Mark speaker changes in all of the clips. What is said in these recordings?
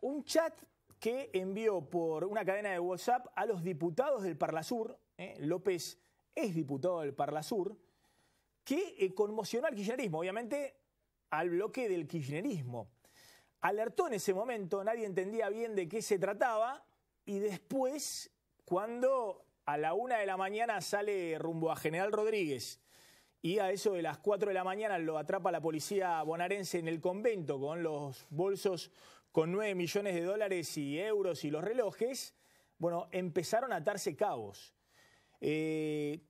Speaker 1: Un chat que envió por una cadena de WhatsApp a los diputados del Parlasur. López es diputado del Parlasur, que conmocionó al kirchnerismo, obviamente al bloque del kirchnerismo. Alertó en ese momento, nadie entendía bien de qué se trataba, y después, cuando a la 1 de la mañana sale rumbo a General Rodríguez y a eso de las 4 de la mañana lo atrapa la policía bonaerense en el convento con los bolsos con 9 millones de dólares y euros y los relojes, bueno, empezaron a atarse cabos.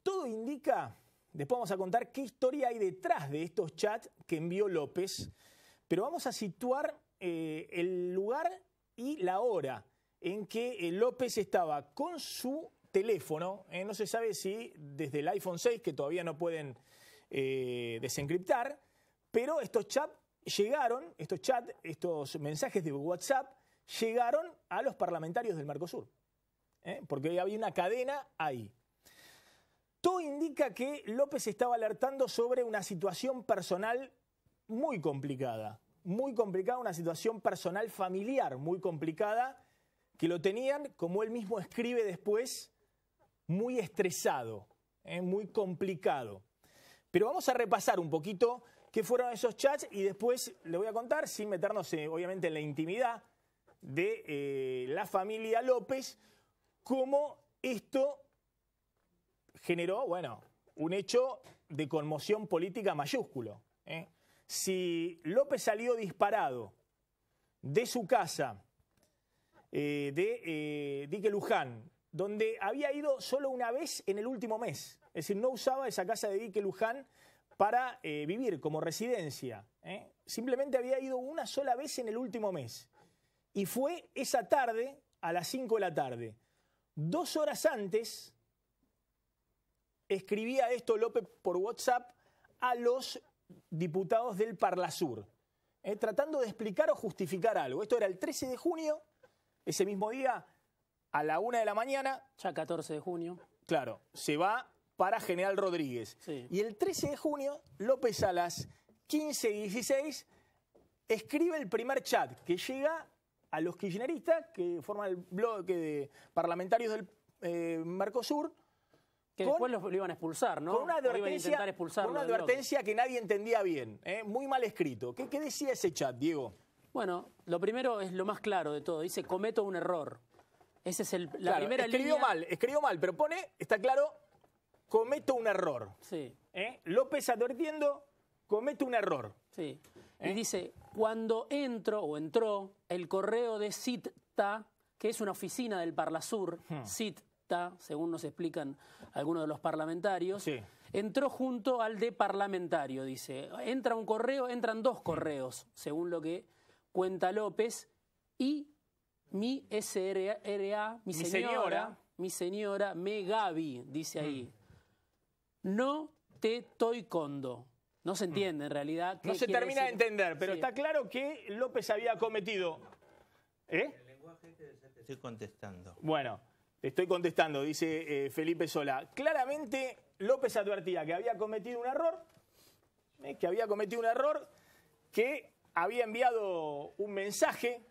Speaker 1: Todo indica, después vamos a contar qué historia hay detrás de estos chats que envió López, pero vamos a situar el lugar y la hora en que López estaba con su teléfono, no se sabe si desde el iPhone 6, que todavía no pueden desencriptar, pero estos chats llegaron, estos mensajes de WhatsApp llegaron a los parlamentarios del Mercosur, porque había una cadena ahí. Todo indica que López estaba alertando sobre una situación personal muy complicada, una situación personal familiar muy complicada, que lo tenían, como él mismo escribe después, muy estresado, muy complicado. Pero vamos a repasar un poquito qué fueron esos chats y después le voy a contar, sin meternos obviamente en la intimidad de la familia López, cómo esto generó, bueno, un hecho de conmoción política mayúsculo. Si López salió disparado de su casa de Dique Luján, donde había ido solo una vez en el último mes, es decir, no usaba esa casa de Dique Luján para vivir como residencia, simplemente había ido una sola vez en el último mes, y fue esa tarde a las 5 de la tarde. 2 horas antes escribía esto López por WhatsApp a los diputados del Parlasur, tratando de explicar o justificar algo. Esto era el 13 de junio, ese mismo día, a la 1 de la mañana.
Speaker 2: Ya 14 de junio.
Speaker 1: Claro, se va para General Rodríguez. Sí. Y el 13 de junio, López a las 15:16 escribe el primer chat que llega a los kirchneristas, que forman el bloque de parlamentarios del Mercosur.
Speaker 2: Que después lo iban a expulsar, ¿no?
Speaker 1: Con una advertencia que nadie entendía bien, muy mal escrito. ¿Qué decía ese chat, Diego?
Speaker 2: Bueno, lo primero es lo más claro de todo. Dice, cometo un error. Esa es la primera línea.
Speaker 1: Escribió mal, pero pone, está claro, cometo un error.
Speaker 2: Sí.
Speaker 1: López advirtiendo, cometo un error.
Speaker 2: Sí. Y dice, cuando entró el correo de CITTA, que es una oficina del Parlasur, CITTA, según nos explican algunos de los parlamentarios, sí, entró junto al de parlamentario, dice. Entra un correo, entran 2 correos, según lo que cuenta López, y mi SRA, mi señora Megavi, dice ahí. No te estoy condo. No se entiende en realidad.
Speaker 1: No se termina de entender, pero sí, está claro que López había cometido...
Speaker 3: El lenguaje que te estoy contestando.
Speaker 1: Bueno, te estoy contestando, dice Felipe Solá. Claramente López advertía que había cometido un error, que había enviado un mensaje,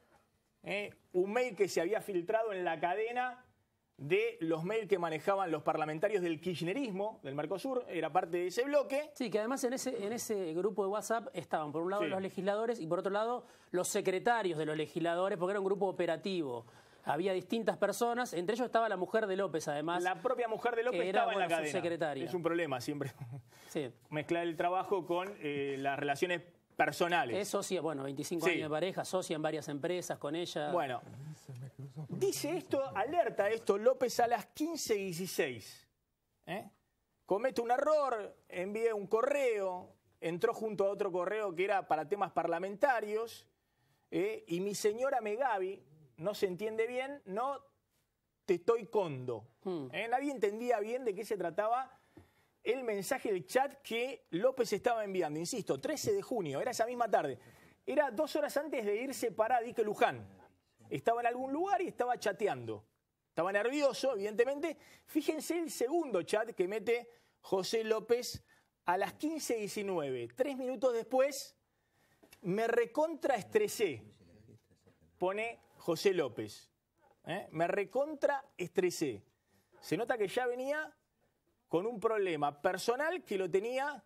Speaker 1: un mail que se había filtrado en la cadena de los mails que manejaban los parlamentarios del kirchnerismo, del Mercosur, era parte de ese bloque.
Speaker 2: Sí, que además en ese grupo de WhatsApp estaban por un lado los legisladores y por otro lado los secretarios de los legisladores, porque era un grupo operativo. Había distintas personas, entre ellos estaba la mujer de López, además.
Speaker 1: La propia mujer de López estaba en la cadena.
Speaker 2: Secretaria.
Speaker 1: Es un problema siempre mezclar el trabajo con las relaciones personales.
Speaker 2: Es socia, 25 años de pareja, socia en varias empresas con ella.
Speaker 1: Bueno, dice esto, alerta esto López a las 15:16. Comete un error, envía un correo, entró junto a otro correo que era para temas parlamentarios, y mi señora Megavi, no se entiende bien, no te estoy condo. Nadie entendía bien de qué se trataba el mensaje del chat que López estaba enviando. Insisto, 13 de junio, era esa misma tarde. Era 2 horas antes de irse para Dique Luján. Estaba en algún lugar y estaba chateando. Estaba nervioso, evidentemente. Fíjense el segundo chat que mete José López a las 15:19. 3 minutos después, me recontraestresé. pone José López. Me recontra estresé. Se nota que ya venía con un problema personal que lo tenía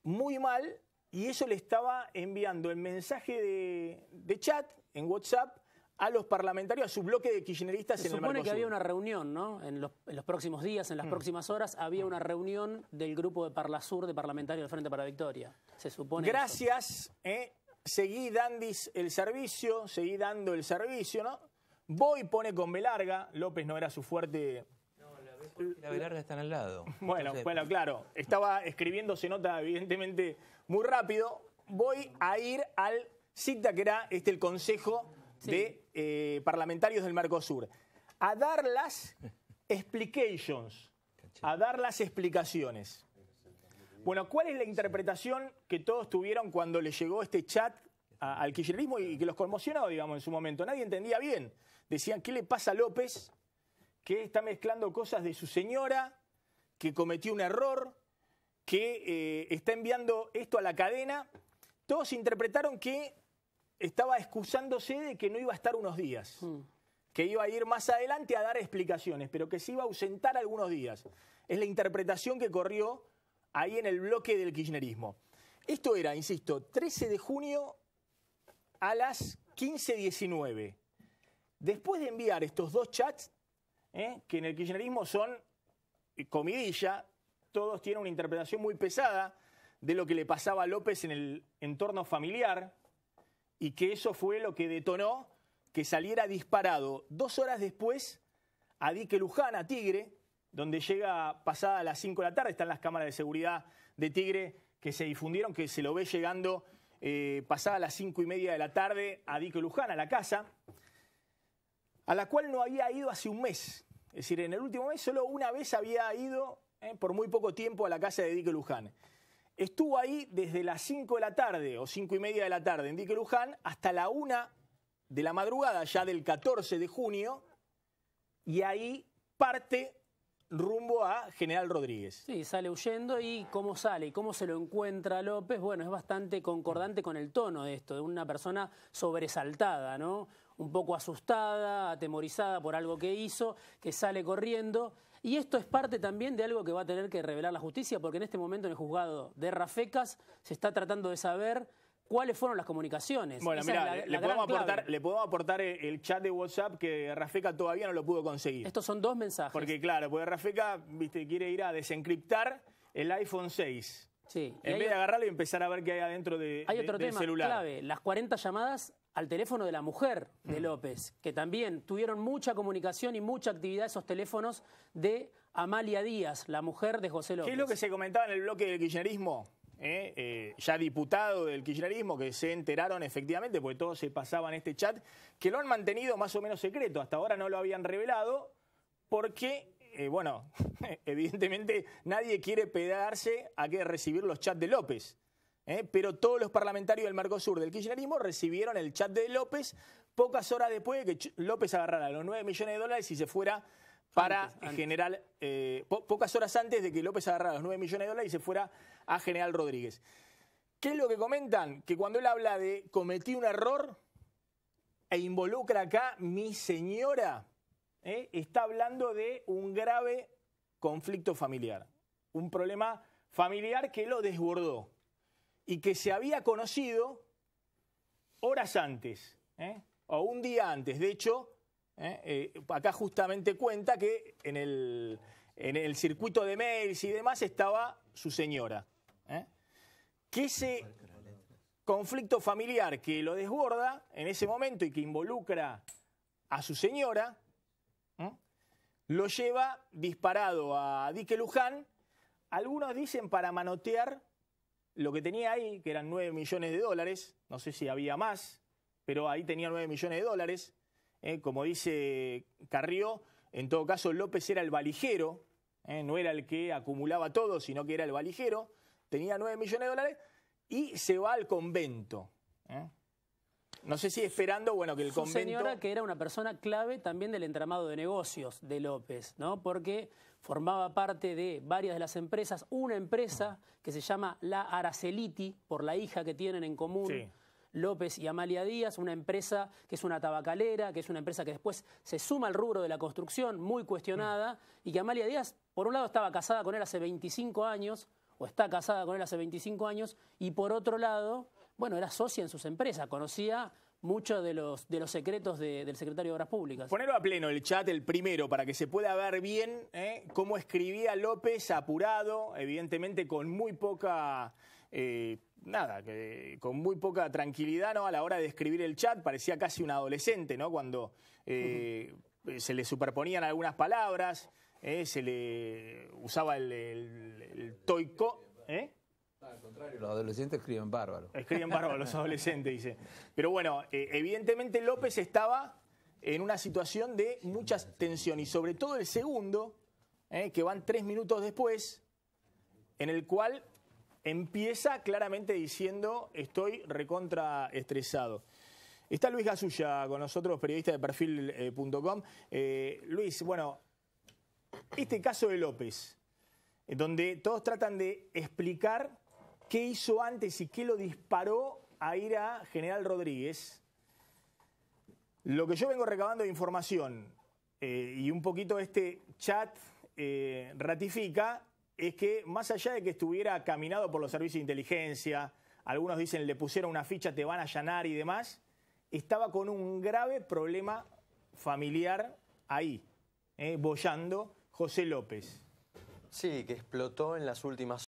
Speaker 1: muy mal y eso le estaba enviando el mensaje de chat en WhatsApp a los parlamentarios, a su bloque de kirchneristas en el Mercosur.
Speaker 2: Se supone que había una reunión, ¿no? En los próximos días, en las próximas horas, había una reunión del grupo de Parlasur de parlamentarios del Frente para la Victoria. Se supone.
Speaker 1: Gracias, seguí dando el servicio, ¿no? Voy, pone con B larga, López no era su fuerte.
Speaker 3: No, la B larga están al lado.
Speaker 1: Bueno, claro, estaba escribiéndose nota evidentemente muy rápido. Voy a ir al CITA, que era el Consejo de Parlamentarios del Mercosur, a dar las explications, a dar las explicaciones. Bueno, ¿cuál es la interpretación que todos tuvieron cuando le llegó este chat al kirchnerismo y que los conmocionó, digamos, en su momento? Nadie entendía bien. Decían, ¿qué le pasa a López? Que está mezclando cosas de su señora, que cometió un error, que está enviando esto a la cadena. Todos interpretaron que estaba excusándose de que no iba a estar unos días, que iba a ir más adelante a dar explicaciones, pero que se iba a ausentar algunos días. Es la interpretación que corrió ahí en el bloque del kirchnerismo. Esto era, insisto, 13 de junio a las 15:19. Después de enviar estos dos chats, que en el kirchnerismo son comidilla, todos tienen una interpretación muy pesada de lo que le pasaba a López en el entorno familiar y que eso fue lo que detonó que saliera disparado 2 horas después a Dique Luján, a Tigre, donde llega pasada las 5 de la tarde, están las cámaras de seguridad de Tigre que se difundieron, que se lo ve llegando pasada las 5:30 de la tarde a Dique Luján, a la casa, a la cual no había ido hace un mes. Es decir, en el último mes solo una vez había ido por muy poco tiempo a la casa de Dique Luján. Estuvo ahí desde las 5 de la tarde o 5:30 de la tarde en Dique Luján hasta la 1 de la madrugada ya del 14 de junio y ahí parte rumbo a General Rodríguez.
Speaker 2: Sí, sale huyendo y cómo sale y cómo se lo encuentra López, bueno, es bastante concordante con el tono de esto, de una persona sobresaltada, ¿no? Un poco asustada, atemorizada por algo que hizo, que sale corriendo. Y esto es parte también de algo que va a tener que revelar la justicia, porque en este momento en el juzgado de Rafecas se está tratando de saber cuáles fueron las comunicaciones.
Speaker 1: Bueno, mira, le podemos aportar el chat de WhatsApp que Rafeca todavía no lo pudo conseguir.
Speaker 2: Estos son 2 mensajes.
Speaker 1: Porque claro, porque Rafeca, quiere ir a desencriptar el iPhone 6.
Speaker 2: Sí.
Speaker 1: En vez de agarrarlo y empezar a ver qué hay adentro del celular.
Speaker 2: Hay otro tema clave, las 40 llamadas al teléfono de la mujer de López, que también tuvieron mucha comunicación y mucha actividad esos teléfonos de Amalia Díaz, la mujer de José López.
Speaker 1: ¿Qué es lo que se comentaba en el bloque del kirchnerismo? Ya diputado del kirchnerismo que se enteraron efectivamente, porque todos se pasaban este chat, que lo han mantenido más o menos secreto. Hasta ahora no lo habían revelado porque, bueno, evidentemente nadie quiere pegarse a que recibir los chats de López. Pero todos los parlamentarios del Mercosur del kirchnerismo recibieron el chat de López pocas horas después de que López agarrara los $9 millones y se fuera para General, pocas horas antes de que López agarrara los $9 millones y se fuera a General Rodríguez. ¿Qué es lo que comentan? Que cuando él habla de cometí un error e involucra acá mi señora, está hablando de un grave conflicto familiar, un problema familiar que lo desbordó y que se había conocido horas antes, o un día antes. De hecho, acá justamente cuenta que en el circuito de mails y demás estaba su señora. Que ese conflicto familiar que lo desborda en ese momento y que involucra a su señora, lo lleva disparado a Dique Luján. Algunos dicen para manotear lo que tenía ahí, que eran $9 millones, no sé si había más, pero ahí tenía $9 millones. Como dice Carrió, en todo caso López era el valijero, no era el que acumulaba todo, sino que era el valijero, tenía $9 millones y se va al convento. No sé si esperando, bueno, que el convento...
Speaker 2: Su señora, que era una persona clave también del entramado de negocios de López, ¿no? Porque formaba parte de varias de las empresas, una empresa que se llama La Araceliti, por la hija que tienen en común. Sí. López y Amalia Díaz, una empresa que es una tabacalera, que es una empresa que después se suma al rubro de la construcción, muy cuestionada, y que Amalia Díaz, por un lado, estaba casada con él hace 25 años, o está casada con él hace 25 años, y por otro lado, bueno, era socia en sus empresas, conocía muchos de los secretos del secretario de Obras Públicas.
Speaker 1: Ponelo a pleno el chat, el primero, para que se pueda ver bien cómo escribía López, apurado, evidentemente con muy poca... con muy poca tranquilidad, ¿no? A la hora de escribir el chat, parecía casi un adolescente, ¿no? Cuando se le superponían algunas palabras, se le usaba el toico,
Speaker 4: Al contrario, los adolescentes escriben bárbaro.
Speaker 1: Escriben bárbaro los adolescentes, dice. Pero bueno, evidentemente López estaba en una situación de mucha tensión, y sobre todo el segundo, que van 3 minutos después, en el cual empieza claramente diciendo: estoy recontra estresado. Está Luis Gasulla con nosotros, periodista de perfil.com. Luis, bueno, este caso de López, donde todos tratan de explicar qué hizo antes y qué lo disparó a ir a General Rodríguez. Lo que yo vengo recabando de información y un poquito este chat ratifica, es que más allá de que estuviera caminado por los servicios de inteligencia, algunos dicen le pusieron una ficha, te van a allanar y demás, estaba con un grave problema familiar ahí, boyando José López.
Speaker 5: Sí, que explotó en las últimas